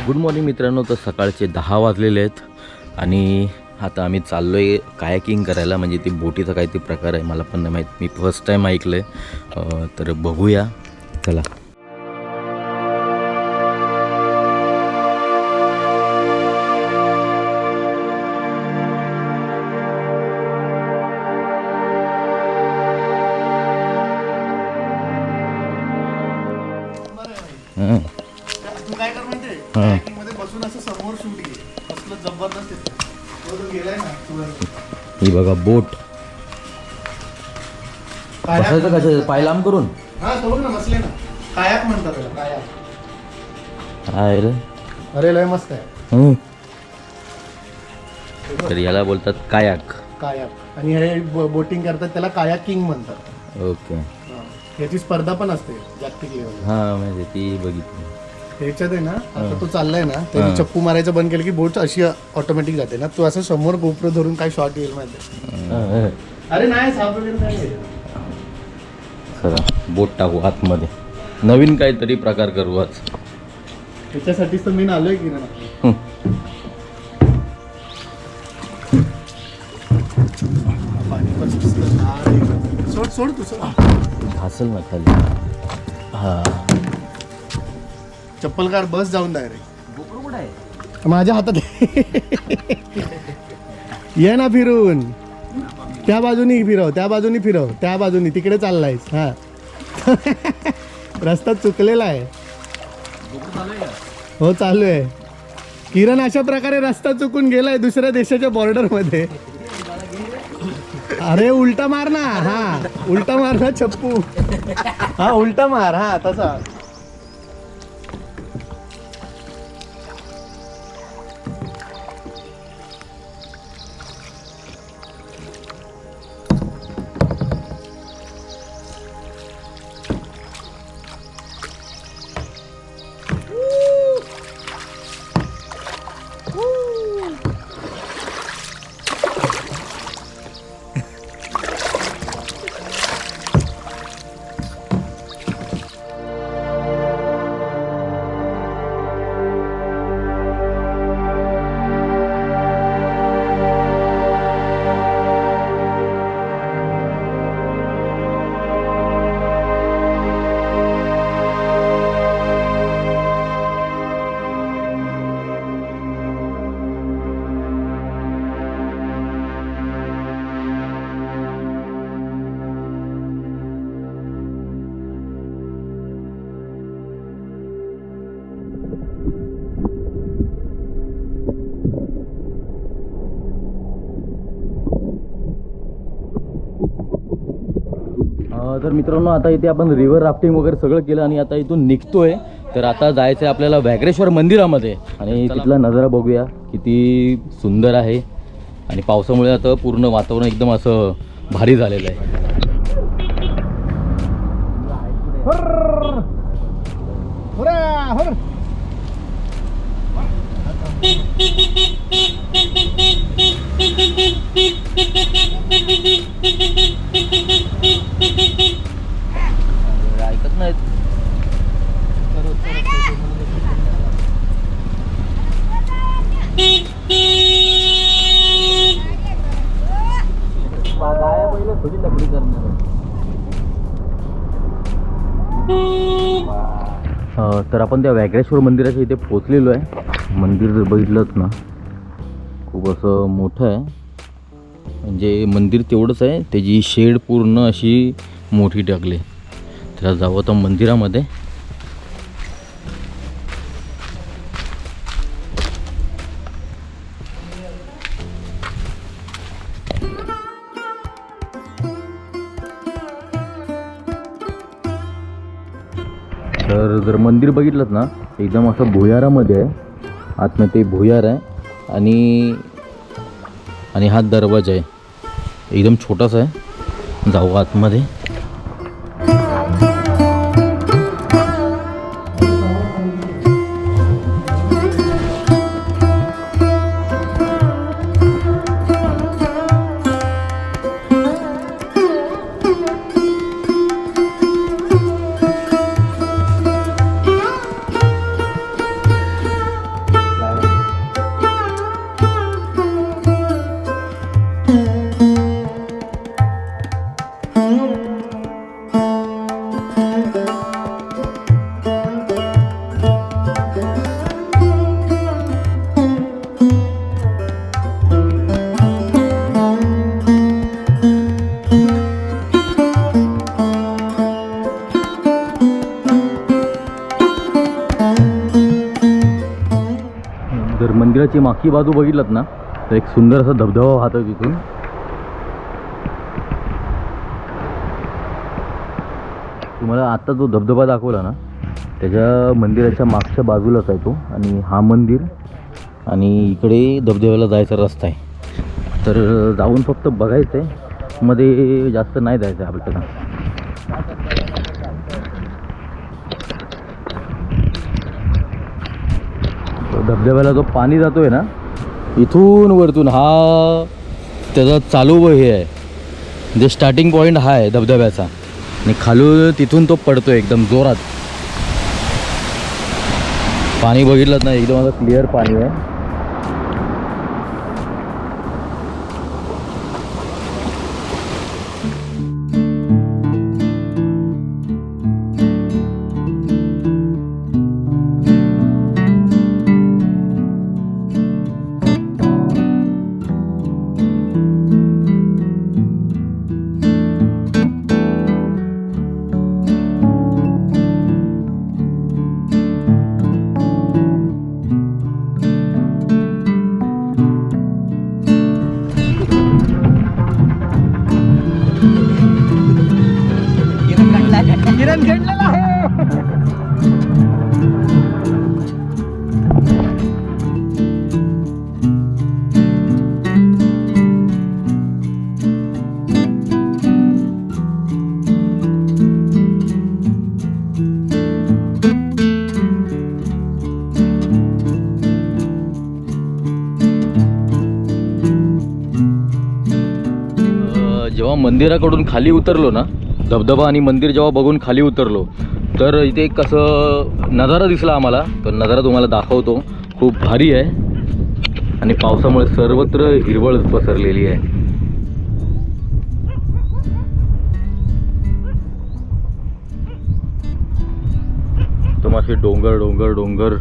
Good morning मित्रांनो. तर सकाळचे 10 वाजलेले आहेत आणि आता आम्ही चाललो आहे कायाकिंग करायला. म्हणजे ती बोटीचा काहीतरी प्रकार आहे, मला पण नाही माहीत, मी फर्स्ट टाईम ऐकलं आहे. तर बघूया, चला. तू काय कर म्हणते कायाकिंग मध्ये बसून असं समोर शूट घे, कसलं जबरदस्त येतं. तो गेलाय ना. ही बघा बोट. बसायचं कसं, पाय लांब करून? हा सोबत ना बसले ना. कायाक म्हणतात त्याला, कायाक. हाय रे. अरे लय मस्त आहे. तर याला बोलतात कायाक. कायाक. आणि हे बोटिंग करतात त्याला कायाकिंग म्हणतात. ओके. याची स्पर्धा पण असते जागतिक लेवलला. हां म्हणजे ती बघितली. ह्याच्यात आहे ना, आता तो चाललाय ना, त्याने चप्पू मारायचं बंद केलं की बोट अशी ऑटोमॅटिक जाते ना. तू असं समोर गोप्रो धरून काय शॉट येईल माहिती. अरे नाही, साप वगैरे नाही. चला बोट टाकू आतमध्ये, नवीन काहीतरी प्रकार करू आज. त्याच्यासाठीच तर मी आलोय की ना. सोड सोड तू घासल ना खाली. हा चप्पल कार बस जाऊन डायरेक्ट. गोप्रो कुठे आहे? माझ्या हातात ये ना फिरून. त्या बाजूनी फिरव, त्या बाजूनी फिरव, त्या बाजूनी तिकडे चाललायस. हा रस्ता चुकलेला आहे. हो चालू आहे. किरण अशा प्रकारे रस्ता चुकून गेलाय दुसऱ्या देशाच्या बॉर्डर मध्ये. अरे उलटा मार ना. हा उलटा मार ना चप्पू. हा उलटा मार. हा तसा. तर मित्रांनो आता इथे आपण रिव्हर राफ्टिंग वगैरे सगळं केलं आणि आता इथून निघतोय. तर आता जायचं आहे आपल्याला व्याघ्रेश्वर मंदिरामध्ये आणि तिथला नजारा बघूया किती सुंदर आहे. आणि पावसामुळे आता पूर्ण वातावरण एकदम असं भारी झालेलं आहे. ऐकत नाहीत. थोडी तकडी करणार. तर आपण त्या व्याघ्रेश्वर मंदिराच्या इथे पोचलेलो आहे. मंदिर जर बघितलंच ना खूप असं मोठं आहे. म्हणजे मंदिर तेवढंच आहे, त्याची शेड पूर्ण अशी मोठी टाकली. त्याला जावं तर मंदिरामध्ये. तर जर मंदिर बघितलं ना एकदम असं भुयारामध्ये आहे. आतमध्ये ते भुयार आहे आणि हा दरवाजा आहे, एकदम छोटासा आहे. जाऊ आतमध्ये. मंदिराची मागची बाजू बघितलात ना तर एक सुंदर असा धबधबा वाहतो तिथून. तुम्हाला आत्ता जो धबधबा दाखवला ना त्याच्या मंदिराच्या मागच्या बाजूलाच आहे तो, आणि हा मंदिर आणि इकडे धबधब्याला जायचा रस्ता आहे. तर जाऊन फक्त बघायचं आहे, मध्ये जास्त नाही जायचं आहे आपल्याला. धबधब्याला जो पाणी जातोय ना इथून वरतून, हा त्याचा चालू हे आहे जे स्टार्टिंग पॉईंट हा आहे धबधब्याचा, आणि खालून तिथून तो पडतोय एकदम जोरात. पाणी बघितलं ना एकदम आता क्लिअर पाणी आहे. किरण घेतलेला आहे. जेव्हा मंदिराकडून खाली उतरलो ना, धबधबा आणि मंदिर जेव्हा बघून खाली उतरलो तर इथे एक असं नजारा दिसला आम्हाला. तर नजारा तुम्हाला दाखवतो, खूप भारी आहे आणि पावसामुळे सर्वत्र हिरवळ पसरलेली आहे. एकदम असे डोंगर डोंगर डोंगर.